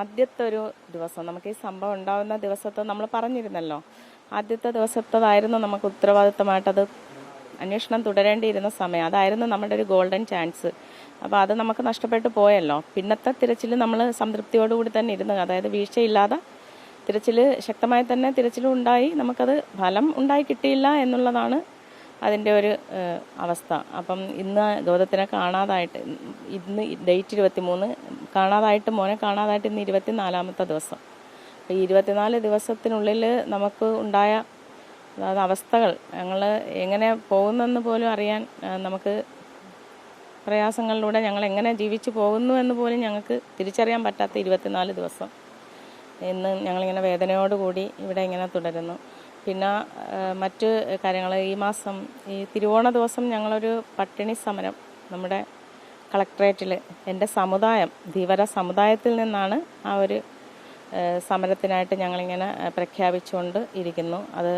ആദ്യത്തെ ഒരു ദിവസം നമുക്ക് ഈ സംഭവം ഉണ്ടാകുന്ന ദിവസത്തെ നമ്മൾ പറഞ്ഞിരുന്നല്ലോ. ആദ്യത്തെ ദിവസത്തേതായിരുന്നു നമുക്ക് ഉത്തരവാദിത്തമായിട്ടത് അന്വേഷണം തുടരേണ്ടിയിരുന്ന സമയം. അതായിരുന്നു നമ്മുടെ ഒരു ഗോൾഡൻ ചാൻസ്. അപ്പോൾ അത് നമുക്ക് നഷ്ടപ്പെട്ടു പോയല്ലോ. പിന്നത്തെ തിരച്ചിൽ നമ്മൾ സംതൃപ്തിയോടുകൂടി തന്നെ ഇരുന്നു. അതായത് വീഴ്ചയില്ലാതെ തിരച്ചിൽ ശക്തമായി തന്നെ തിരച്ചിലും ഉണ്ടായി. നമുക്കത് ഫലം ഉണ്ടായി കിട്ടിയില്ല എന്നുള്ളതാണ് അതിൻ്റെ ഒരു അവസ്ഥ. അപ്പം ഇന്ന് ഗൗതത്തിനെ കാണാതായിട്ട്, ഇന്ന് ഡേറ്റ് 23, കാണാതായിട്ട് മോനെ കാണാതായിട്ട് ഇന്ന് 24-ാമത്തെ ദിവസം. അപ്പോൾ ഈ 24 ദിവസത്തിനുള്ളിൽ നമുക്ക് ഉണ്ടായ അതായത് അവസ്ഥകൾ, ഞങ്ങൾ എങ്ങനെ പോകുന്നെന്ന് പോലും അറിയാൻ നമുക്ക് പ്രയാസങ്ങളിലൂടെ ഞങ്ങൾ എങ്ങനെ ജീവിച്ചു പോകുന്നു എന്ന് പോലും ഞങ്ങൾക്ക് തിരിച്ചറിയാൻ പറ്റാത്ത 24 ദിവസം ഇന്ന് ഞങ്ങളിങ്ങനെ വേദനയോടുകൂടി ഇവിടെ ഇങ്ങനെ തുടരുന്നു. പിന്നെ മറ്റ് കാര്യങ്ങൾ, ഈ മാസം ഈ തിരുവോണ ദിവസം ഞങ്ങളൊരു പട്ടിണി സമരം നമ്മുടെ കളക്ട്രേറ്റിൽ, എൻ്റെ സമുദായം ധീവര സമുദായത്തിൽ നിന്നാണ് ആ ഒരു സമരത്തിനായിട്ട് ഞങ്ങളിങ്ങനെ പ്രഖ്യാപിച്ചുകൊണ്ട് ഇരിക്കുന്നു. അത്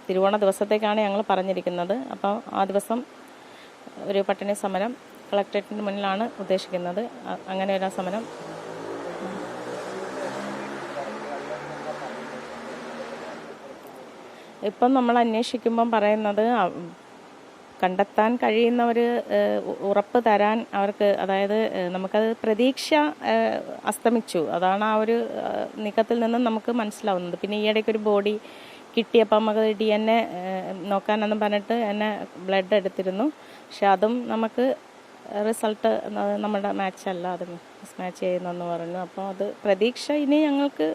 തിരുവോണ ദിവസത്തേക്കാണ് ഞങ്ങൾ പറഞ്ഞിരിക്കുന്നത്. അപ്പോൾ ആ ദിവസം ഒരു പട്ടിണി സമരം കളക്ട്രേറ്റിന് മുന്നിലാണ് ഉദ്ദേശിക്കുന്നത്. അങ്ങനെ ഒരു സമരം ഇപ്പം നമ്മൾ അന്വേഷിക്കുമ്പം പറയുന്നത് കണ്ടെത്താൻ കഴിയുന്ന ഒരു ഉറപ്പ് തരാൻ അവർക്ക്, അതായത് നമുക്കത് പ്രതീക്ഷ അസ്തമിച്ചു. അതാണ് ആ ഒരു നീക്കത്തിൽ നിന്നും നമുക്ക് മനസ്സിലാവുന്നത്. പിന്നെ ഈയിടയ്ക്കൊരു ബോഡി കിട്ടിയപ്പം നമുക്ക് DNA നോക്കാനെന്ന് പറഞ്ഞിട്ട് എന്നെ ബ്ലഡ് എടുത്തിരുന്നു. പക്ഷെ അതും നമുക്ക് റിസൾട്ട് നമ്മുടെ മാച്ചല്ല, അത് മിസ്മാച്ച് ചെയ്യുന്നെന്ന് പറഞ്ഞു. അപ്പോൾ അത് പ്രതീക്ഷ ഇനി ഞങ്ങൾക്ക്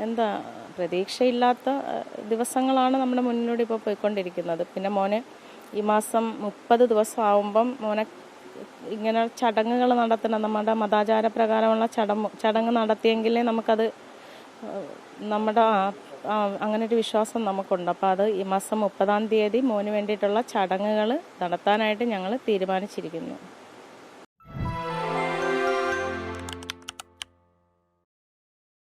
എന്താ, പ്രതീക്ഷയില്ലാത്ത ദിവസങ്ങളാണ് നമ്മുടെ മുന്നിലൂടെ ഇപ്പോൾ പോയിക്കൊണ്ടിരിക്കുന്നത്. പിന്നെ മോനെ ഈ മാസം 30 ദിവസം ആവുമ്പം മോനെ ഇങ്ങനെ ചടങ്ങുകൾ നടത്തണം. നമ്മുടെ മതാചാര പ്രകാരമുള്ള ചടങ്ങ് നടത്തിയെങ്കിലേ നമുക്കത് നമ്മുടെ അങ്ങനെ ഒരു വിശ്വാസം നമുക്കുണ്ട്. അപ്പോൾ അത് ഈ മാസം 30-ാം തീയതി മോന് വേണ്ടിയിട്ടുള്ള ചടങ്ങുകൾ നടത്താനായിട്ട് ഞങ്ങൾ തീരുമാനിച്ചിരിക്കുന്നു.